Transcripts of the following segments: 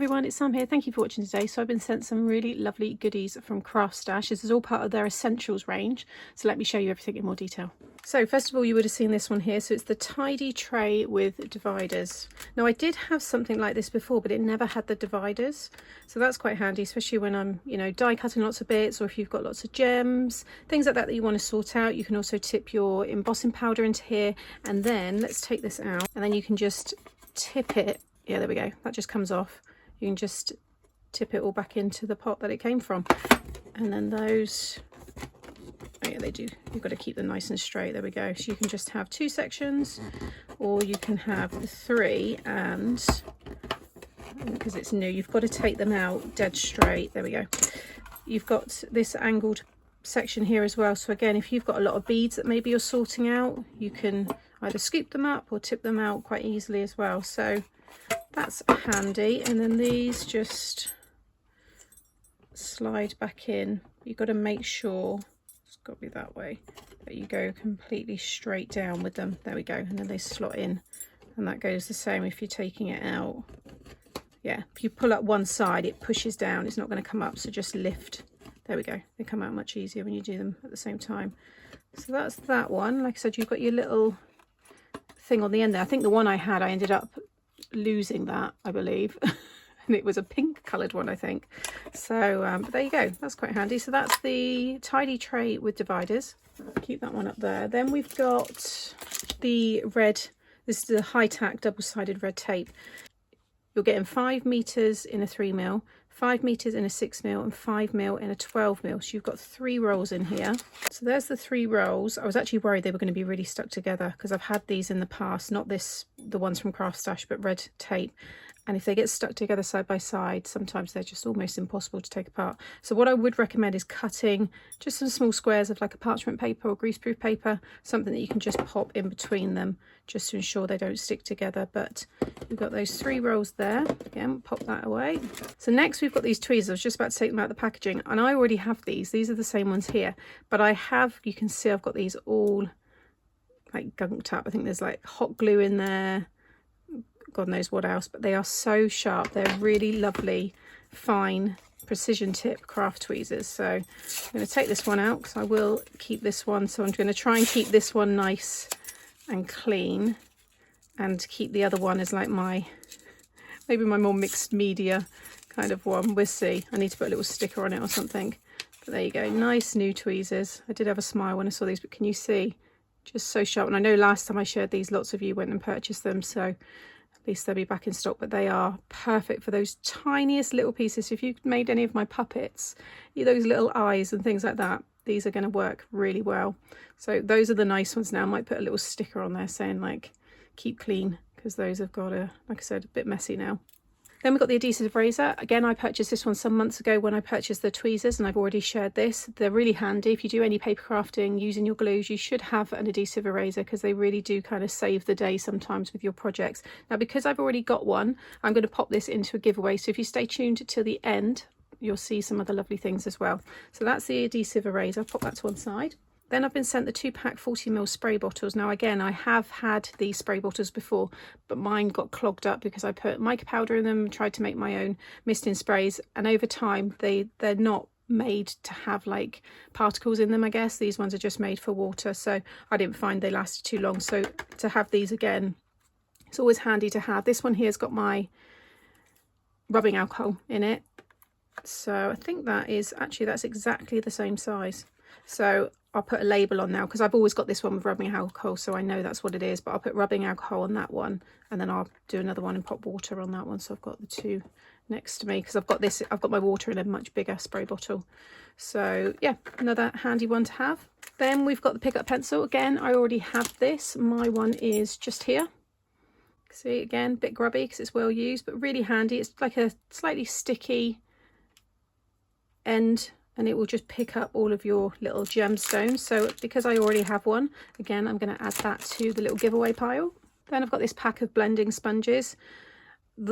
everyone, it's Sam here. Thank you for watching today. So I've been sent some really lovely goodies from Craft Stash. This is all part of their essentials range. So let me show you everything in more detail. So first of all, you would have seen this one here. So it's the tidy tray with dividers. Now I did have something like this before, but it never had the dividers. So that's quite handy, especially when I'm, die cutting lots of bits, or if you've got lots of gems, things like that that you want to sort out. You can also tip your embossing powder into here. And then let's take this out, and then you can just tip it. Yeah, there we go. That just comes off. You can just tip it all back into the pot that it came from. And then those, oh yeah, they do. You've got to keep them nice and straight. There we go. So you can just have 2 sections, or you can have 3, and because it's new, you've got to take them out dead straight. There we go. You've got this angled section here as well. So again, if you've got a lot of beads that maybe you're sorting out, you can either scoop them up or tip them out quite easily as well. So that's handy. And then these just slide back in. You've got to make sure, it's got to be that way, that you go completely straight down with them. There we go. And then they slot in, and that goes the same if you're taking it out. Yeah, if you pull up one side, it pushes down, it's not going to come up, so just lift. There we go. They come out much easier when you do them at the same time. So that's that one. Like I said, you've got your little thing on the end there. I think the one I had, I ended up losing that, I believe. And it was a pink coloured one, I think. So but there you go. That's quite handy. So that's the tidy tray with dividers. Keep that one up there. Then we've got the red. This is the high tack double-sided red tape. You're getting 5 meters in a 3mm, 5 meters in a 6mm, and 5mm in a 12mm. So you've got 3 rolls in here. So there's the 3 rolls. I was actually worried they were going to be really stuck together, because I've had these in the past, not the ones from Craft Stash, but red tape. And if they get stuck together side by side, sometimes they're just almost impossible to take apart. So what I would recommend is cutting just some small squares of like a parchment paper or greaseproof paper, something that you can just pop in between them just to ensure they don't stick together. But we've got those 3 rolls there. Again, pop that away. So next we've got these tweezers. I was just about to take them out of the packaging, and I already have these. These are the same ones here, but I have, you can see I've got these all like gunked up. I think there's like hot glue in there, God knows what else, but they are so sharp. They're really lovely, fine, precision tip craft tweezers. So I'm going to take this one out because I will keep this one. So I'm going to try and keep this one nice and clean, and keep the other one as like maybe my more mixed media kind of one. We'll see. I need to put a little sticker on it or something. But there you go. Nice new tweezers. I did have a smile when I saw these, but can you see? Just so sharp. And I know last time I shared these, lots of you went and purchased them. So at least they'll be back in stock, but they are perfect for those tiniest little pieces. So if you've made any of my puppets, those little eyes and things like that, these are going to work really well. So those are the nice ones now. I might put a little sticker on there saying like keep clean, because those have got like I said, a bit messy now. Then we've got the adhesive eraser. Again, I purchased this one some months ago when I purchased the tweezers, and I've already shared this. They're really handy. If you do any paper crafting using your glues, you should have an adhesive eraser, because they really do kind of save the day sometimes with your projects. Now, because I've already got one, I'm going to pop this into a giveaway. So if you stay tuned till the end, you'll see some other lovely things as well. So that's the adhesive eraser. I'll pop that to one side. Then I've been sent the 2-pack 40ml spray bottles. Now again, I have had these spray bottles before, but mine got clogged up because I put mica powder in them, tried to make my own misting sprays, and over time they're not made to have like particles in them, I guess. These ones are just made for water, so I didn't find they lasted too long. So to have these again, it's always handy to have. This one here's got my rubbing alcohol in it. So I think that's exactly the same size. So I'll put a label on now, because I've always got this one with rubbing alcohol, so I know that's what it is. But I'll put rubbing alcohol on that one, and then I'll do another one and pop water on that one. So I've got the 2 next to me, because I've got my water in a much bigger spray bottle. So yeah, another handy one to have. Then we've got the pick up pencil. Again, I already have this. My one is just here. See, again, a bit grubby because it's well used, but really handy. It's like a slightly sticky end, and it will just pick up all of your little gemstones. So because I already have one, again, I'm going to add that to the little giveaway pile. Then I've got this pack of blending sponges.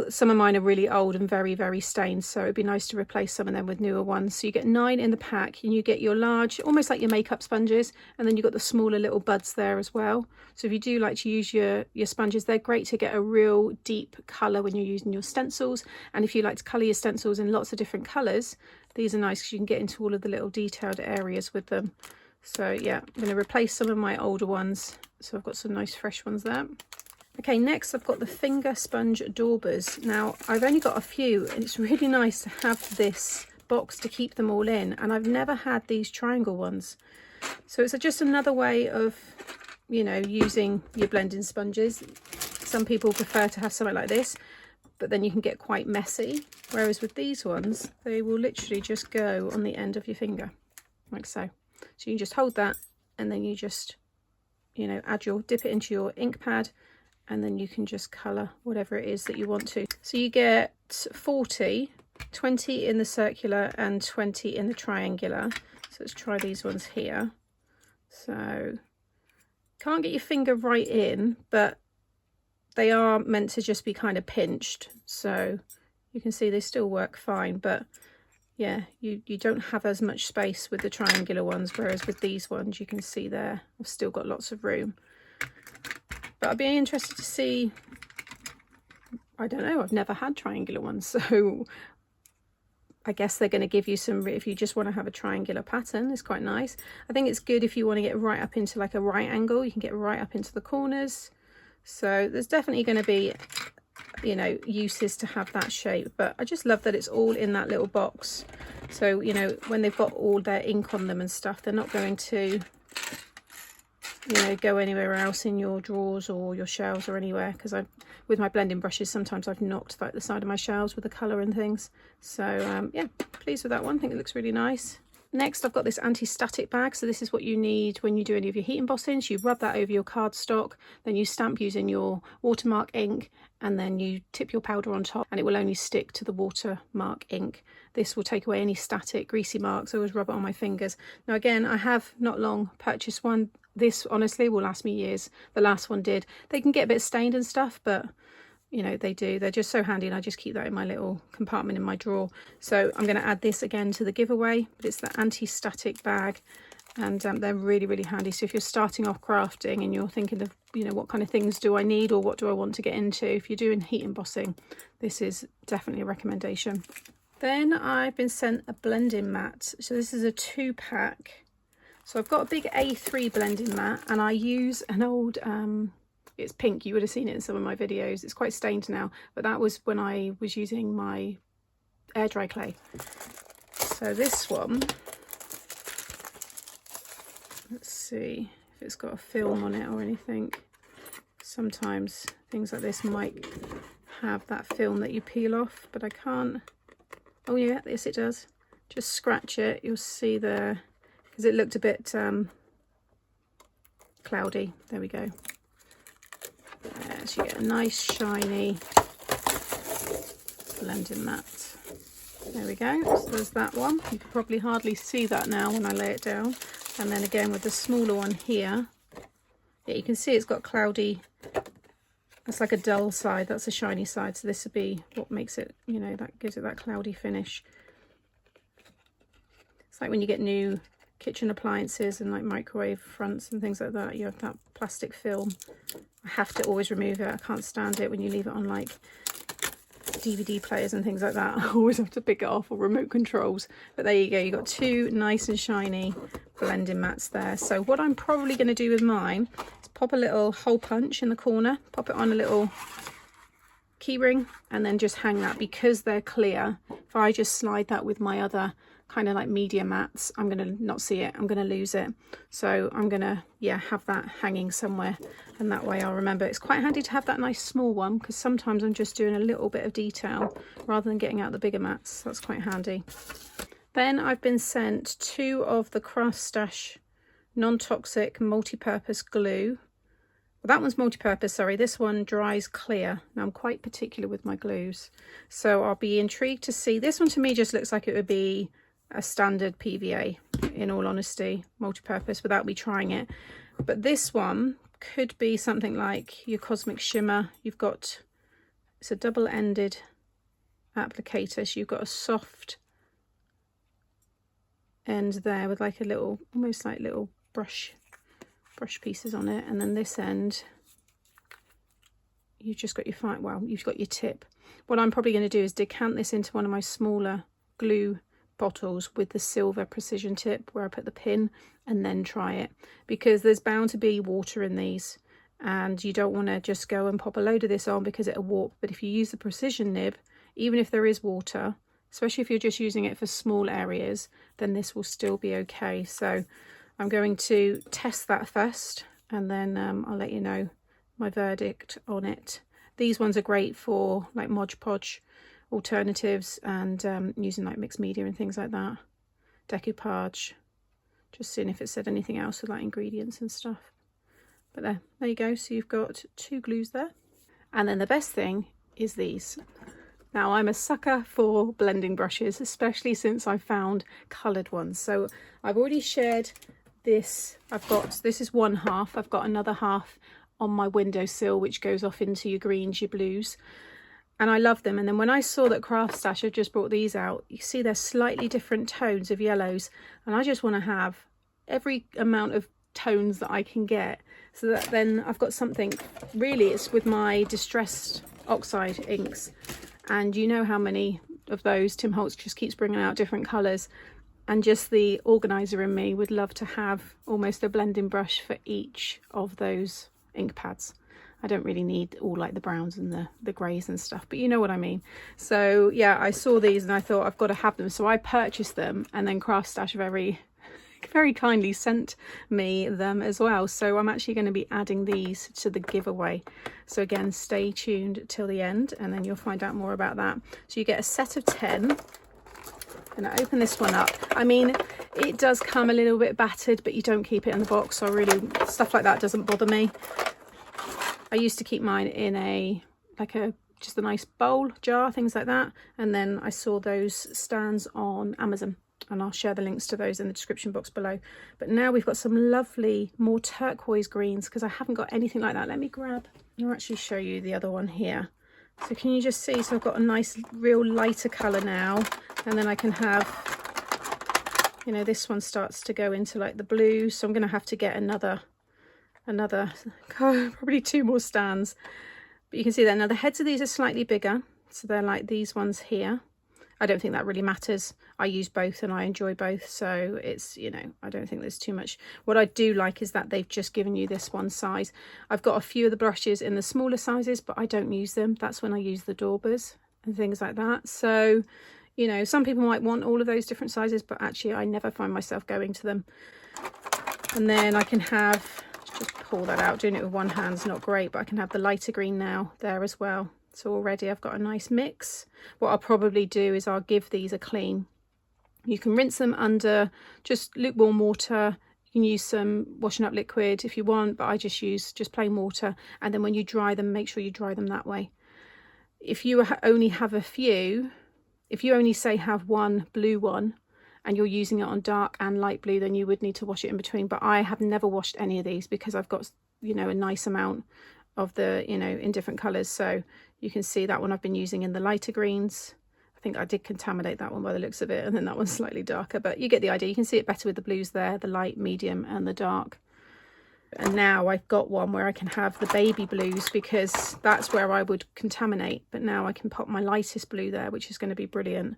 some of mine are really old and very, very stained, so it'd be nice to replace some of them with newer ones. So you get 9 in the pack, and you get your large, almost like your makeup sponges, and then you've got the smaller little buds there as well. So if you do like to use your sponges, they're great to get a real deep colour when you're using your stencils. And if you like to colour your stencils in lots of different colours, these are nice because you can get into all of the little detailed areas with them. So yeah, I'm going to replace some of my older ones, so I've got some nice fresh ones there. Okay, next I've got the finger sponge daubers. Now I've only got a few, and it's really nice to have this box to keep them all in, and I've never had these triangle ones. So it's just another way of, you know, using your blending sponges. Some people prefer to have something like this, but then you can get quite messy. Whereas with these ones, they will literally just go on the end of your finger, like so. So you can just hold that, and then you just, you know, dip it into your ink pad, and then you can just colour whatever it is that you want to. So you get 40, 20 in the circular and 20 in the triangular. So let's try these ones here. So can't get your finger right in, but they are meant to just be kind of pinched. So you can see they still work fine, but yeah, you don't have as much space with the triangular ones, whereas with these ones you can see there I've still got lots of room. But I'd be interested to see, I don't know, I've never had triangular ones, so I guess they're going to give you some, if you just want to have a triangular pattern, it's quite nice. I think it's good if you want to get right up into like a right angle, you can get right up into the corners. So there's definitely going to be, you know, uses to have that shape, but I just love that it's all in that little box. So, you know, when they've got all their ink on them and stuff, they're not going to, you know, go anywhere else in your drawers or your shelves or anywhere, because with my blending brushes sometimes I've knocked like the side of my shelves with the colour and things. So yeah, pleased with that one. I think it looks really nice. Next I've got this anti-static bag. So this is what you need when you do any of your heat embossings. You rub that over your cardstock, then you stamp using your watermark ink, and then you tip your powder on top, and it will only stick to the watermark ink. This will take away any static greasy marks. I always rub it on my fingers. Now again, I have not long purchased one. This honestly will last me years. The last one did. They can get a bit stained and stuff, but you know, they do. They're just so handy, and I just keep that in my little compartment in my drawer. So I'm going to add this again to the giveaway, but it's the anti-static bag, and they're really, really handy. So if you're starting off crafting and you're thinking of, you know, what kind of things do I need or what do I want to get into, if you're doing heat embossing, this is definitely a recommendation. Then I've been sent a blending mat. So this is a 2-pack. So I've got a big A3 blending mat, and I use an old, it's pink, you would have seen it in some of my videos. It's quite stained now, but that was when I was using my air dry clay. So this one, let's see if it's got a film on it or anything. Sometimes things like this might have that film that you peel off, but I can't. Oh yeah, yes it does. Just scratch it, you'll see there, because it looked a bit cloudy. There we go. So you get a nice shiny blending mat. There we go. So there's that one. You can probably hardly see that now when I lay it down. And then again with the smaller one here, yeah, you can see it's got cloudy. That's like a dull side. That's a shiny side. So this would be what makes it, you know, that gives it that cloudy finish. It's like when you get new kitchen appliances and like microwave fronts and things like that, you have that plastic film. I have to always remove it. I can't stand it when you leave it on like DVD players and things like that. I always have to pick it off, or remote controls. But there you go, you got 2 nice and shiny blending mats there. So what I'm probably going to do with mine is pop a little hole punch in the corner, pop it on a little key ring, and then just hang that, because they're clear. If I just slide that with my other kind of like media mats, I'm going to not see it, I'm going to lose it. So I'm going to, yeah, have that hanging somewhere, and that way I'll remember. It's quite handy to have that nice small one, because sometimes I'm just doing a little bit of detail rather than getting out the bigger mats. That's quite handy. Then I've been sent 2 of the Craft Stash non-toxic multi-purpose glue. Well, that one's multi-purpose, sorry. This one dries clear. Now I'm quite particular with my glues, so I'll be intrigued to see. This one to me just looks like it would be a standard PVA, in all honesty, multi-purpose, without me trying it. But this one could be something like your Cosmic Shimmer. You've got it's a double-ended applicator, so you've got a soft end there with like a little, almost like little brush pieces on it, and then this end you've just got your fine, well, you've got your tip. What I'm probably going to do is decant this into one of my smaller glue bottles with the silver precision tip where I put the pin, and then try it, because there's bound to be water in these and you don't want to just go and pop a load of this on because it'll warp. But if you use the precision nib, even if there is water, especially if you're just using it for small areas, then this will still be okay. So I'm going to test that first, and then I'll let you know my verdict on it. These ones are great for like Mod Podge alternatives, and using like mixed media and things like that. Decoupage. Just seeing if it said anything else with like ingredients and stuff. But there you go. So you've got 2 glues there. And then the best thing is these. Now, I'm a sucker for blending brushes, especially since I found coloured ones. So I've already shared this. This is one half. I've got another half on my windowsill, which goes off into your greens, your blues. And I love them. And then when I saw that Craft Stash had just brought these out, you see they're slightly different tones of yellows. And I just want to have every amount of tones that I can get, so that then I've got something. Really, it's with my distressed oxide inks, and you know how many of those Tim Holtz just keeps bringing out different colours, and just the organizer in me would love to have almost a blending brush for each of those ink pads. I don't really need all like the browns and the greys and stuff, but you know what I mean. So yeah, I saw these and I thought I've got to have them, so I purchased them, and then Craft Stash very kindly sent me them as well. So I'm actually going to be adding these to the giveaway. So again, stay tuned till the end, and then you'll find out more about that. So you get a set of 10. And I open this one up. I mean, it does come a little bit battered, but you don't keep it in the box. So really, stuff like that doesn't bother me. I used to keep mine in just a nice bowl jar, things like that. And then I saw those stands on Amazon, and I'll share the links to those in the description box below. But now we've got some lovely, more turquoise greens, because I haven't got anything like that. Let me grab, I'll actually show you the other one here. So can you just see? So I've got a nice, real lighter colour now, and then I can have, you know, this one starts to go into like the blue. So I'm going to have to get another, probably 2 more stands. But you can see that now the heads of these are slightly bigger, so they're like these ones here. I don't think that really matters. I use both and I enjoy both, so it's, you know, I don't think there's too much. What I do like is that they've just given you this one size. I've got a few of the brushes in the smaller sizes, but I don't use them. That's when I use the daubers and things like that. So, you know, some people might want all of those different sizes, but actually I never find myself going to them. And then I can have, just pull that out. Doing it with one hand's not great, but I can have the lighter green now there as well. So already I've got a nice mix. What I'll probably do is I'll give these a clean. You can rinse them under just lukewarm water. You can use some washing up liquid if you want, but I just use just plain water. And then when you dry them, make sure you dry them that way. If you only have a few, if you only say have one blue one and you're using it on dark and light blue, then you would need to wash it in between. But I have never washed any of these because I've got, you know, a nice amount of the, you know, in different colours. So you can see that one I've been using in the lighter greens. I think I did contaminate that one by the looks of it, and then that one's slightly darker, but you get the idea. You can see it better with the blues there, the light, medium and the dark. And now I've got one where I can have the baby blues, because that's where I would contaminate, but now I can pop my lightest blue there, which is going to be brilliant.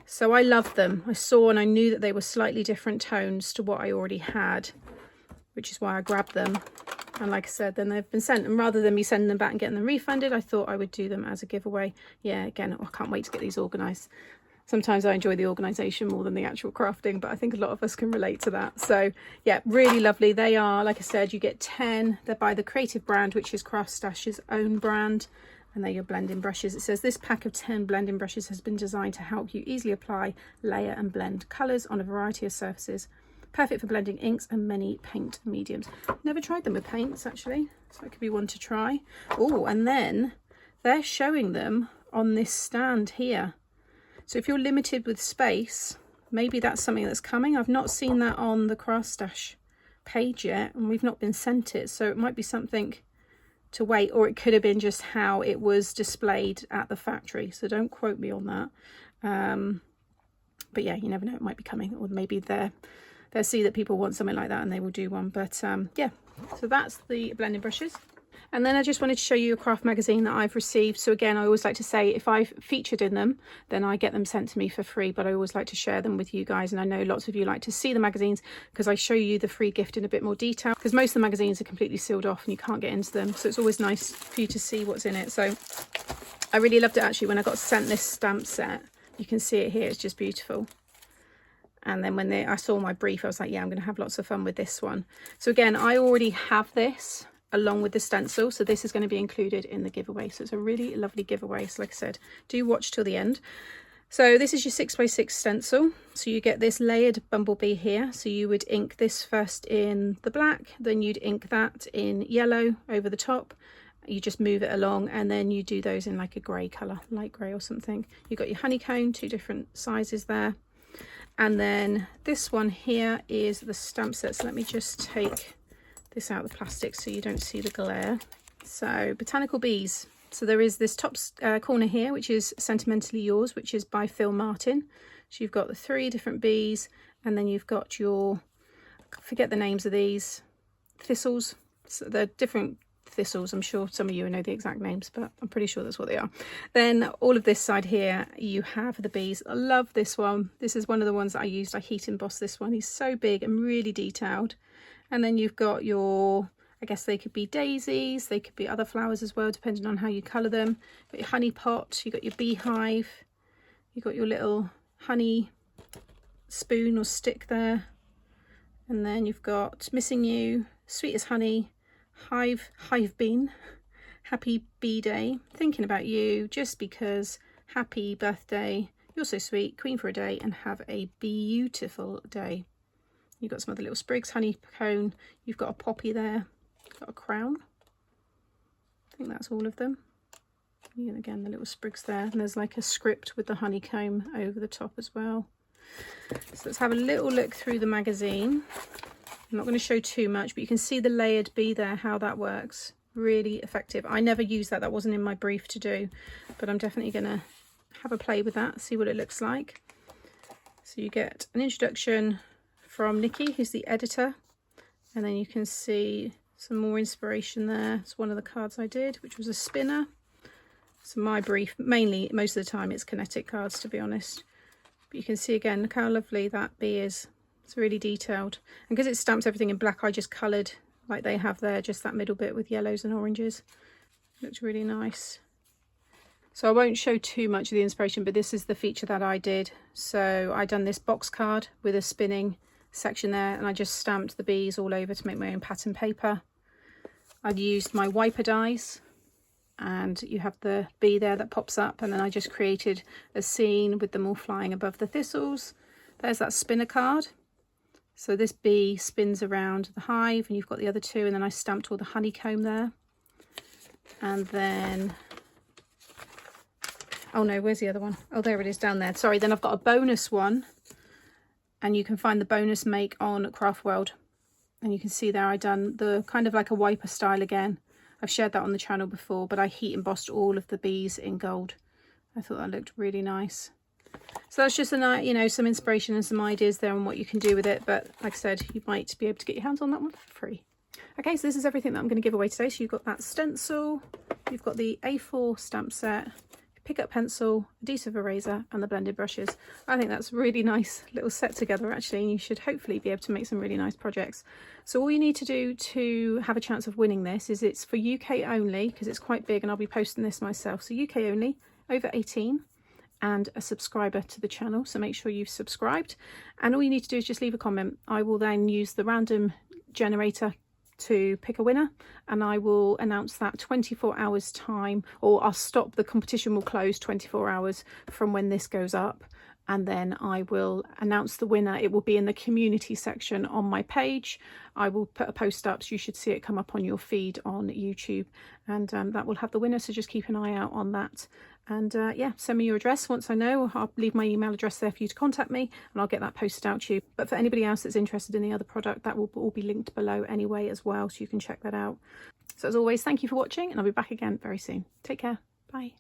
So I love them. I saw and I knew that they were slightly different tones to what I already had, which is why I grabbed them. And like I said, then they've been sent, and rather than me sending them back and getting them refunded, I thought I would do them as a giveaway. Yeah, again, I can't wait to get these organised. Sometimes I enjoy the organisation more than the actual crafting, but I think a lot of us can relate to that. So yeah, really lovely. They are, like I said, you get 10. They're by the Creative brand, which is Craft Stash's own brand. And they're your blending brushes. It says this pack of 10 blending brushes has been designed to help you easily apply, layer and blend colours on a variety of surfaces. Perfect for blending inks and many paint mediums. Never tried them with paints actually, so that could be one to try. Oh, and then they're showing them on this stand here. So if you're limited with space, maybe that's something that's coming. I've not seen that on the Craft Stash page yet, and we've not been sent it, so it might be something to weight, or it could have been just how it was displayed at the factory, so don't quote me on that. But yeah, you never know, it might be coming, or maybe they'll see that people want something like that and they will do one. But yeah, so that's the blending brushes. And then I just wanted to show you a craft magazine that I've received. So again, I always like to say, if I've featured in them, then I get them sent to me for free, but I always like to share them with you guys. And I know lots of you like to see the magazines because I show you the free gift in a bit more detail, because most of the magazines are completely sealed off and you can't get into them. So it's always nice for you to see what's in it. So I really loved it actually when I got sent this stamp set. You can see it here, it's just beautiful. And then when I saw my brief, I was like, yeah, I'm going to have lots of fun with this one. So again, I already have this along with the stencil, so this is going to be included in the giveaway. So it's a really lovely giveaway. So like I said, do watch till the end. So this is your 6x6 stencil. So you get this layered bumblebee here. So you would ink this first in the black, then you'd ink that in yellow over the top. You just move it along, and then you do those in like a grey colour, light grey or something. You've got your honeycomb, 2 different sizes there. And then this one here is the stamp set. So let me just take this out of the plastic so you don't see the glare. So botanical bees. So there is this top corner here, which is Sentimentally Yours, which is by Phil Martin. So you've got the 3 different bees, and then you've got your, I forget the names of these, thistles. So they're different thistles. I'm sure some of you know the exact names, but I'm pretty sure that's what they are. Then all of this side here, you have the bees. I love this one. This is one of the ones that I used. I heat embossed this one. He's so big and really detailed. And then you've got your, I guess they could be daisies, they could be other flowers as well, depending on how you colour them. You've got your honey pot, you've got your beehive, you've got your little honey spoon or stick there. And then you've got Missing You, Sweet as Honey, Hive Bean, Happy Bee Day, Thinking About You, Just Because, Happy Birthday, You're So Sweet, Queen for a Day, and Have a Beautiful Day. You've got some other little sprigs, honeycomb, you've got a poppy there, got a crown. I think that's all of them. And again, the little sprigs there. And there's like a script with the honeycomb over the top as well. So let's have a little look through the magazine. I'm not going to show too much, but you can see the layered bee there, how that works. Really effective. I never used that. That wasn't in my brief to do, but I'm definitely going to have a play with that, see what it looks like. So you get an introduction from Nikki, who's the editor, and then you can see some more inspiration there. It's one of the cards I did, which was a spinner. So my brief, mainly, most of the time, it's kinetic cards, to be honest. But you can see again, look how lovely that bee is. It's really detailed. And because it stamps everything in black, I just coloured, like they have there, just that middle bit with yellows and oranges. Looks really nice. So I won't show too much of the inspiration, but this is the feature that I did. So I done this box card with a spinning section there, and I just stamped the bees all over to make my own pattern paper. I've used my wiper dies, and you have the bee there that pops up, and then I just created a scene with them all flying above the thistles. There's that spinner card. So this bee spins around the hive, and you've got the other 2, and then I stamped all the honeycomb there. And then, oh no, where's the other one? Oh, there it is down there. Sorry, then I've got a bonus one, and you can find the bonus make on Craft World. And you can see there I done the kind of like a wiper style again. I've shared that on the channel before, but I heat embossed all of the bees in gold. I thought that looked really nice. So that's just a, you know, some inspiration and some ideas there on what you can do with it. But like I said, you might be able to get your hands on that one for free. Okay, so this is everything that I'm going to give away today. So you've got that stencil, you've got the A4 stamp set, pick up pencil, adhesive eraser, and the blended brushes. I think that's a really nice little set together actually, and you should hopefully be able to make some really nice projects. So all you need to do to have a chance of winning this is, it's for UK only, because it's quite big and I'll be posting this myself. So UK only, over 18, and a subscriber to the channel. So make sure you've subscribed, and all you need to do is just leave a comment. I will then use the random generator to pick a winner, and I will announce that 24 hours time, or I'll stop, the competition will close 24 hours from when this goes up, and then I will announce the winner. It will be in the community section on my page. I will put a post up, so you should see it come up on your feed on YouTube, and that will have the winner, so just keep an eye out on that. And yeah, send me your address once I know. I'll leave my email address there for you to contact me, and I'll get that posted out to you. But for anybody else that's interested in the other product, that will all be linked below anyway as well, so you can check that out. So as always, thank you for watching, and I'll be back again very soon. Take care. Bye.